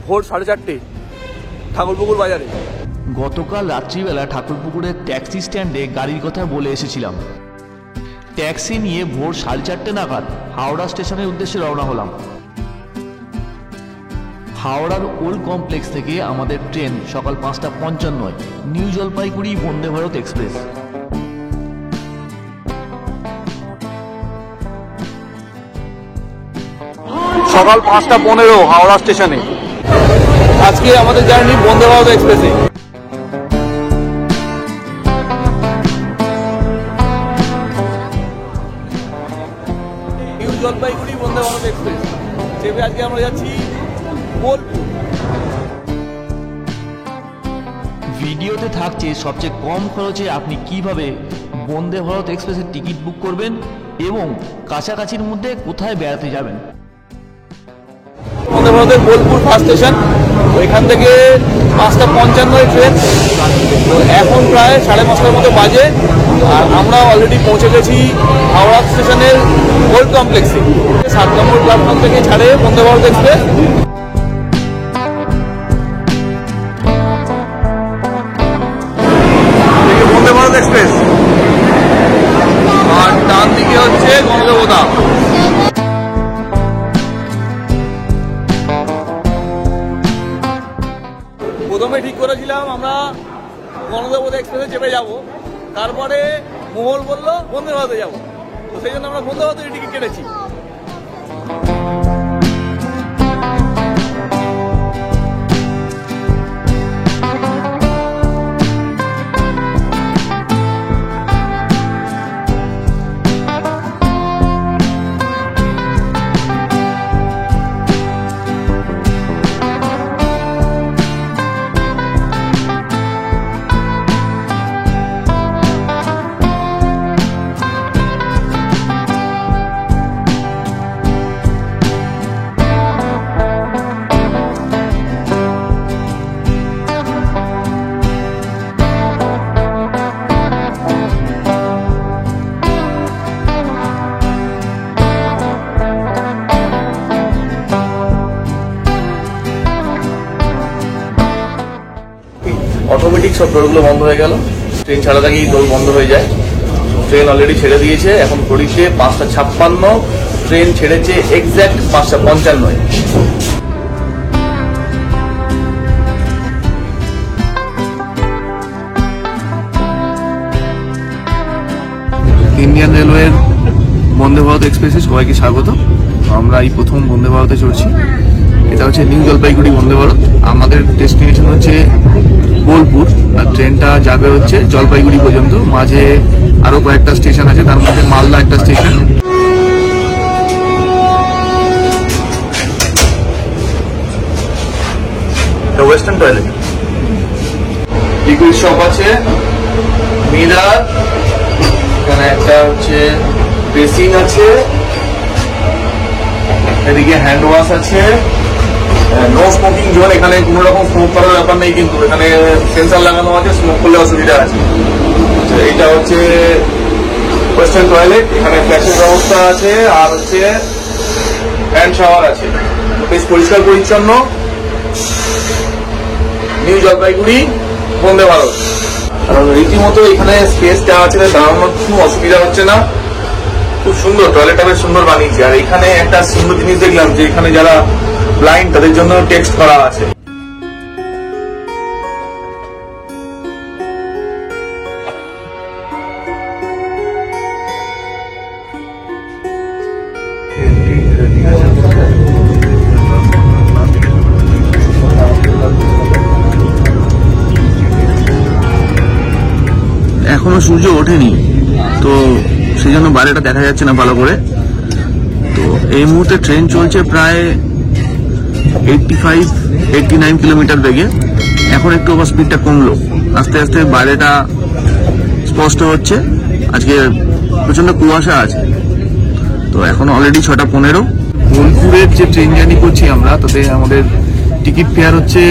ভোর 4:30 ঠাকুরপুকুর বাজারে। গতকাল রাত্রিবেলা ঠাকুরপুকুরের ট্যাক্সি স্ট্যান্ডে গাড়ির কথা বলে এসেছিলাম। ট্যাক্সি নিয়ে ভোর 4:30 নাগাদ হাওড়া স্টেশনের উদ্দেশ্যে রওনা হলাম। হাওড়ার ওল্ড কমপ্লেক্স থেকে আমাদের ট্রেন সকাল 5:55 নিউ জলপাইগুড়ি বন্দে ভারত এক্সপ্রেস। সকাল 5:15 হাওড়া স্টেশনে। আজকে আমাদের জার্নি বন্দে ভারত এক্সপ্রেসে। নিউ জলপাইগুড়ি বন্দে ভারত এক্সপ্রেস চেপে আজকে আমরা যাচ্ছি বোলপুর। ভিডিওতে থাকছে সবচেয়ে কম খরচে আপনি কিভাবে বন্দে ভারত এক্সপ্রেসের টিকিট বুক করবেন এবং কাছাকাছির মধ্যে কোথায় বেড়াতে যাবেন। বন্দে ভারতের বোলপুর ফার্স্ট স্টেশন, ওইখান থেকে 5:55 ট্রেন। এখন প্রায় 5:30 মতো বাজে, আর আমরা অলরেডি পৌঁছে গেছি হাওড়া স্টেশনের ওল্ড কমপ্লেক্সে। 7 নম্বর প্ল্যাটফর্ম থেকে ছাড়ে বন্দে ভারত এক্সপ্রেস। বন্দে ভারত এক্সপ্রেস আর ডান দিকে হচ্ছে গণদেবতা। প্রথমে ঠিক করেছিলাম আমরা গণদেবতা এক্সপ্রেসে চেপে যাব, তারপরে মোহল বললো বন্দে ভারতে যাবো, তো সেই জন্য আমরা বন্দে ভারতের টিকিট কেটেছি। অটোমেটিক সব ডোরগুলো বন্ধ হয়ে গেল। ট্রেন ছাড়ার আগেই ডোর বন্ধ হয়ে যায়। ট্রেন অলরেডি ছেড়ে দিয়েছে। এখন ঘড়িতে 5:56, ট্রেন ছেড়েছে এক্স্যাক্ট 5:55। ইন্ডিয়ান রেলওয়ের বন্দে ভারত এক্সপ্রেসে সবাইকে স্বাগত। আমরা এই প্রথম বন্দে ভারতে চড়ছি। এটা হচ্ছে নিউ জলপাইগুড়ি বন্দে ভারত। আমাদের ডেস্টিনেশন হচ্ছে বোলপুর, আর ট্রেনটা যাবে হচ্ছে জলপাইগুড়ি পর্যন্ত। মাঝে আরো কয়েকটা স্টেশন আছে, তার মধ্যে মালদা একটা station. Western toilet, liquid shop আছে, মিরার, এখানে একটা হচ্ছে বেসিন আছে, এদিকে হ্যান্ড ওয়াশ আছে, নো স্মোকিং জোন। এখানে কোনো রকম স্মোক করার ব্যাপার নেই, কিন্তু এখানে সেন্সার লাগানো আছে, স্মোক করলে অসুবিধা আছে। এটা হচ্ছে ওয়েস্টার্ন টয়লেট, এখানে ফ্ল্যাশের ব্যবস্থা আছে, আর হচ্ছে হ্যান্ড শাওয়ার আছে। বেশ পরিষ্কার পরিচ্ছন্ন। নিউ জলপাইগুড়ি বন্দে ভারত। কারণ রীতিমতো এখানে স্পেস দেওয়া আছে, দাঁড়ানোর কোনো অসুবিধা হচ্ছে না। খুব সুন্দর, টয়লেটটা বেশ সুন্দর বানিয়েছে। আর এখানে একটা সুন্দর জিনিস দেখলাম যে এখানে যারা ব্লাইন্ড তাদের জন্য টেক্সট করা আছে। এখনো সূর্য ওঠেনি, তো সেই জন্য বাইরেটা দেখা যাচ্ছে না ভালো করে। তো এই মুহূর্তে ট্রেন চলছে প্রায় 85-89 কিলোমিটার বেগে। এখন একটু আবার স্পিডটা কমলো, আস্তে আস্তে বাইরেটা স্পষ্ট হচ্ছে। আজকে প্রচন্ড কুয়াশা আছে। তো এখন অলরেডি 6:15। বোলপুরের যে ট্রেন জার্নি করছি আমরা, তাতে আমাদের টিকিট ফেয়ার হচ্ছে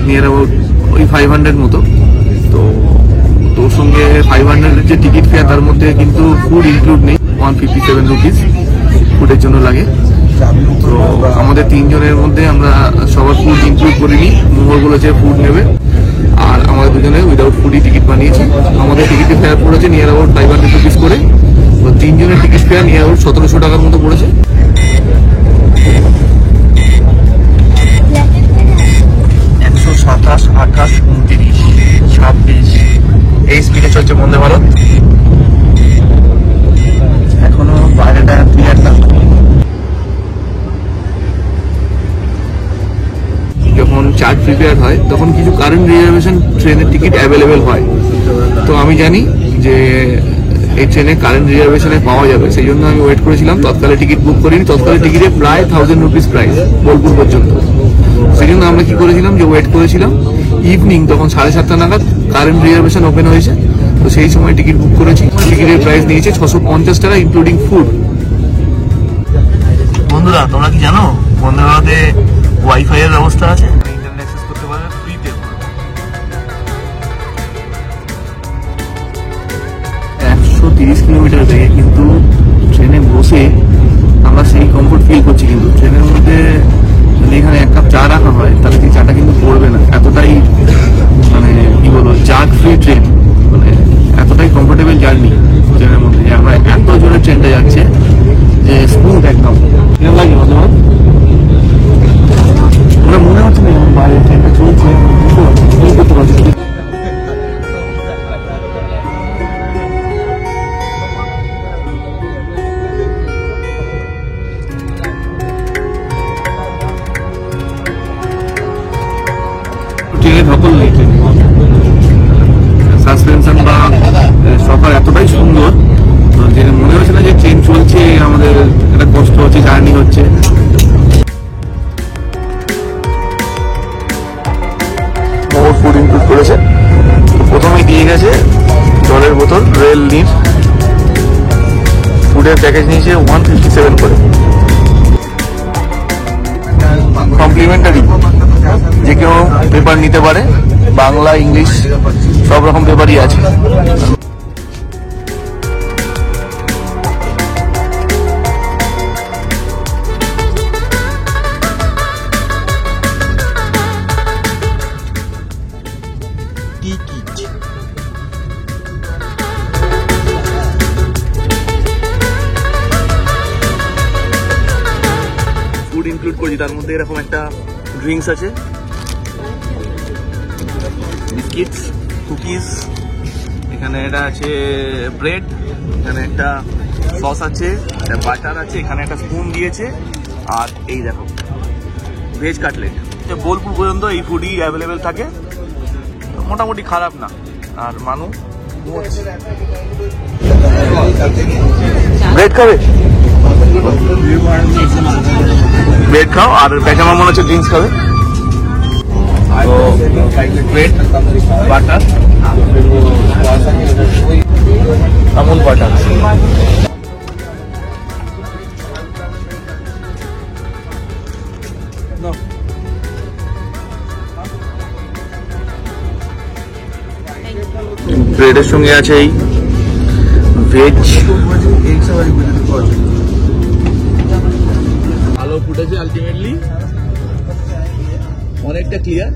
নিয়ার অ্যাবাউট ওই 500 মতো। তো তোর সঙ্গে 500 যে টিকিট ফেয়ার, তার মধ্যে কিন্তু ফুড ইনক্লুড নেই, 157 রুপিস। ফুডের জন্য লাগে। তো আমাদের 3 জনের মধ্যে আমরা সবার ফুড ইনক্লুড করিনি, মোহরগুলো যে ফুড নেবে, আর আমাদের দুজনে উইদাউট ফুডই টিকিট বানিয়েছি। আমাদের টিকিটের ফেয়ার পড়েছে নিয়ার অ্যাবাউট 500 রুপিস করে। তো 3 জনের টিকিট ফেয়ার নিয়ার অ্যাবাউট 1700 টাকার মতো পড়েছে। 127, 28, 29, 26 এই স্পিডে চলছে বন্দে ভারত। এখনো বাইরেটা ক্লিয়ার না। যখন চার্ট প্রিপেয়ার হয় তখন কিছু কারেন্ট রিজার্ভেশন ট্রেনের টিকিট অ্যাভেলেবেল হয়। তো আমি জানি যে এই ট্রেনে কারেন্ট রিজার্ভেশনে পাওয়া যাবে, সেই জন্য আমি ওয়েট করেছিলাম। তৎকালে টিকিট বুক করিনি, তৎকালে টিকিটে প্রায় 1000 রুপিস প্রাইস বোলপুর পর্যন্ত। সেই জন্য আমরা কি করেছিলাম যে ওয়েট করেছিলাম ইভিনিং, তখন 7:30 নাগাদ কারেন্ট রিজার্ভেশন ওপেন হয়েছে। তো সেই সময় টিকিট বুক করেছি। টিকিটের প্রাইস নিয়েছে 650 টাকা ইনক্লুডিং ফুড। বন্ধুরা, তোমরা কি জানো বন্দে ভারতে ওয়াইফাই এর ব্যবস্থা আছে? ইন্টারনেট অ্যাক্সেস করতে পারবে ফ্রিতে। 130 কিলোমিটার বেগে কিন্তু ট্রেনে বসে আমরা সেই কমফোর্ট ফিল করছি। কিন্তু ট্রেনের মধ্যে যদি এখানে 1 কাপ চা রাখা হয় তাহলে সেই চাটা কিন্তু পড়বে না। এতটাই মানে কি বলবো, জাগ ফ্রি ট্রেন, মানে এতটাই কমফোর্টেবল জার্নি ট্রেনের মধ্যে। আমরা এত জোরে ট্রেনটা যাচ্ছে যে স্মুথ একদম। কেমন লাগে বলতে পারো? ওরা মনে হচ্ছে না বাইরে ট্রেনটা চলছে, করতে পারছি। ট্রেনে ধকল নেই, সাসপেনশন বা সফর এতটাই সুন্দর যে মনে হচ্ছে না যে ট্রেন চলছে, আমাদের একটা কষ্ট হচ্ছে, জার্নি হচ্ছে। মোর ফুড ইনক্লুড করেছে। প্রথমেই দিয়ে গেছে জলের বোতল, রেল নিট। ফুডের প্যাকেজ নিয়েছে 157 করে। কমপ্লিমেন্টারি, যে কেউ পেপার নিতে পারে, বাংলা ইংলিশ সব রকম পেপারই আছে। ফুড ইনক্লুড করেছি, তার মধ্যে এরকম একটা ড্রিঙ্কস আছে, বিস্কিটস, কুকিজ, এখানে এটা আছে ব্রেড, এখানে একটা সস আছে, বাটার আছে, এখানে একটা স্পুন দিয়েছে, আর এই দেখো ভেজ কাটলেট। বোলপুর পর্যন্ত এই ফুডই অ্যাভেলেবেল থাকে, মোটামুটি খারাপ না। আর মানু ব্রেড খাবে, ব্রেড খাও, আর পেজামা মনে হচ্ছে ড্রিঙ্কস খাবে। তো ব্রেড, বাটার, আমুল বাটার। ব্রেডের সঙ্গে আছে এই ভেজ। ভালো ফুটেছে আলটিমেটলি, অনেকটা ক্লিয়ার।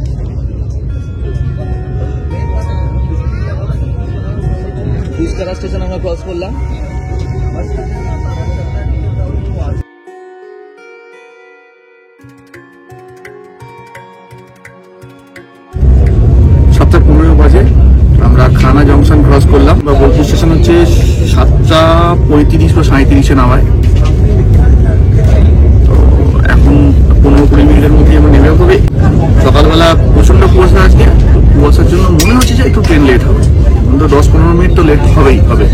পুষ্করা স্টেশন আমরা ক্রস করলাম। সাতটা 15 বাজে আমরা খানা জংশন ক্রস করলাম। বোলপুর স্টেশন হচ্ছে 7:35 বা 37-এ নামায়। তো এখন 15-20 মিনিটের মধ্যে আমরা নেমে পড়বে। সকালবেলা প্রচন্ড কুয়াশা আজকে, কুয়াশার জন্য মনে হচ্ছে যে একটু ট্রেন লেট হবে, কিন্তু 10-15 মিনিট তো লেট হবেই হবে,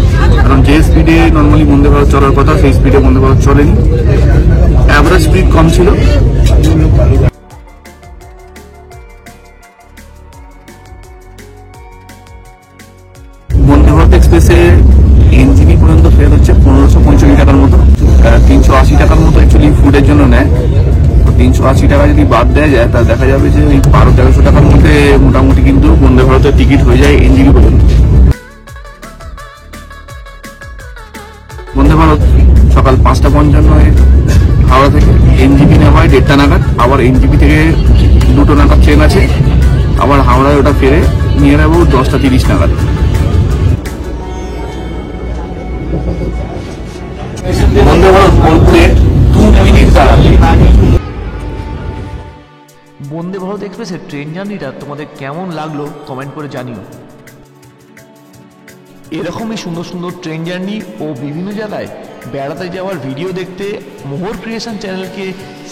কারণ যে স্পিডে নর্মালি বন্দে ভারত চলার কথা সেই স্পিডে বন্দে ভারত চলেনি। অ্যাভারেজ স্পিড কম ছিল। বন্দে ভারত এক্সপ্রেসে এনজিবি পর্যন্ত ফেয়ার হচ্ছে 1545 টাকার মতো। 380 টাকার মতো অ্যাকচুয়ালি ফুডের জন্য নেয়। 380 টাকা যদি বাদ দেওয়া যায় তাহলে দেখা যাবে যে ওই 1200-1300 টাকার মধ্যে মোটামুটি কিন্তু বন্দে ভারতের টিকিট হয়ে যায় এনজিবি পর্যন্ত। বন্দে ভারত সকাল 5:55 হাওড়া থেকে এনজিপি নেওয়া হয় 1:30 নাগাদ, আবার এনজিপি থেকে 2টো নাগাদ ট্রেন আছে, আবার হাওড়ায় ওটা ফেরে নিয়ে নেবো 10:30 নাগাদ। বন্দে ভারত বোলপুরে 2 মিনিট দাঁড়াবে। বন্দে ভারত এক্সপ্রেসের ট্রেন জার্নিটা তোমাদের কেমন লাগলো কমেন্ট করে জানিও। এরকমই সুন্দর সুন্দর ট্রেন জার্নি ও বিভিন্ন জায়গায় বেড়াতে যাওয়ার ভিডিও দেখতে মোহর ক্রিয়েশন চ্যানেলকে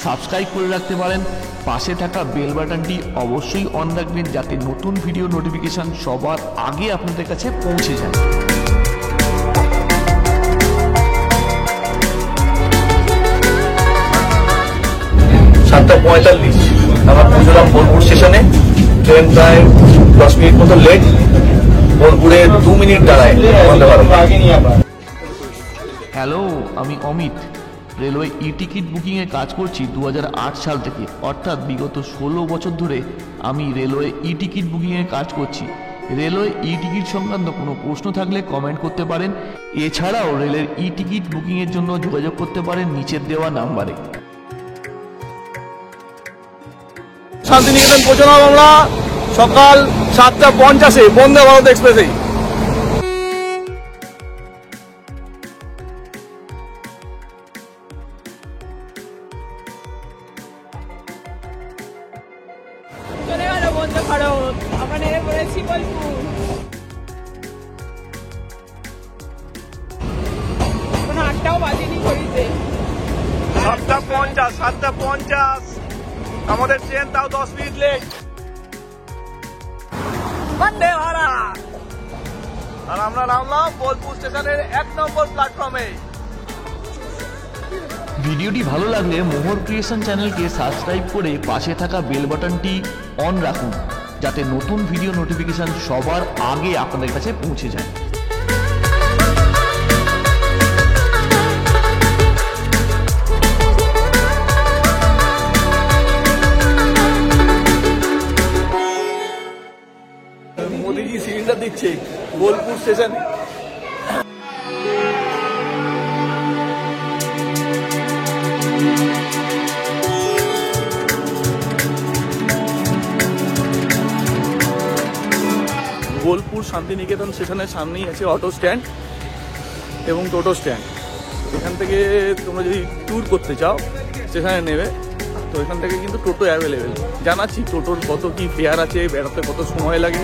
সাবস্ক্রাইব করে রাখতে পারেন। পাশে থাকা বেল বাটনটি অবশ্যই অন রাখবেন যাতে নতুন ভিডিও নোটিফিকেশন সবার আগে আপনাদের কাছে পৌঁছে যায়। 7:45 আমরা পৌঁছলাম বোলপুর স্টেশনে। ট্রেন প্রায় 10 মিনিট মতো লেট। বোলপুরে 2 মিনিট দাঁড়ায় বন্দে ভারত। হ্যালো, আমি অমিত। রেলওয়ে ই টিকিট বুকিংয়ে কাজ করছি 2008 সাল থেকে, অর্থাৎ বিগত 16 বছর ধরে আমি রেলওয়ে ই টিকিট বুকিংয়ে কাজ করছি। রেলওয়ে ই টিকিট সংক্রান্ত কোনো প্রশ্ন থাকলে কমেন্ট করতে পারেন। এছাড়াও রেলের ই টিকিট বুকিংয়ের জন্য যোগাযোগ করতে পারেন নিচের দেওয়া নাম্বারে। শান্তিনিকেতন পৌঁছলাম আমরা সকাল 7:50 বন্দে ভারত এক্সপ্রেসে। চলে গেল বন্দে ভারত, আমরা নেমে পড়েছি বোলপুর। কোনো 8টাও বাজেনি ঘড়িতে। 7:50 আমাদের ট্রেন তাও 10 মিনিট লেট। বন্দে ভারত। আর আমরা নামলাম বোলপুর স্টেশনের 1 নম্বর প্ল্যাটফর্মে। ভিডিওটি ভালো লাগলে মোহর ক্রিয়েশন চ্যানেলকে সাবস্ক্রাইব করে পাশে থাকা বেল বাটনটি অন রাখুন যাতে নতুন ভিডিও নোটিফিকেশন সবার আগে আপনাদের কাছে পৌঁছে যায়। মোদিজি সিলিন্ডার দিচ্ছে বোলপুর স্টেশনে। বোলপুর শান্তিনিকেতন স্টেশনের সামনেই আছে অটো স্ট্যান্ড এবং টোটো স্ট্যান্ড। এখান থেকে তোমরা যদি ট্যুর করতে চাও স্টেশনে নেবে, তো এখান থেকে কিন্তু টোটো অ্যাভেলেবেল। জানাচ্ছি টোটোর কত কি ফেয়ার আছে, বেড়াতে কত সময় লাগে।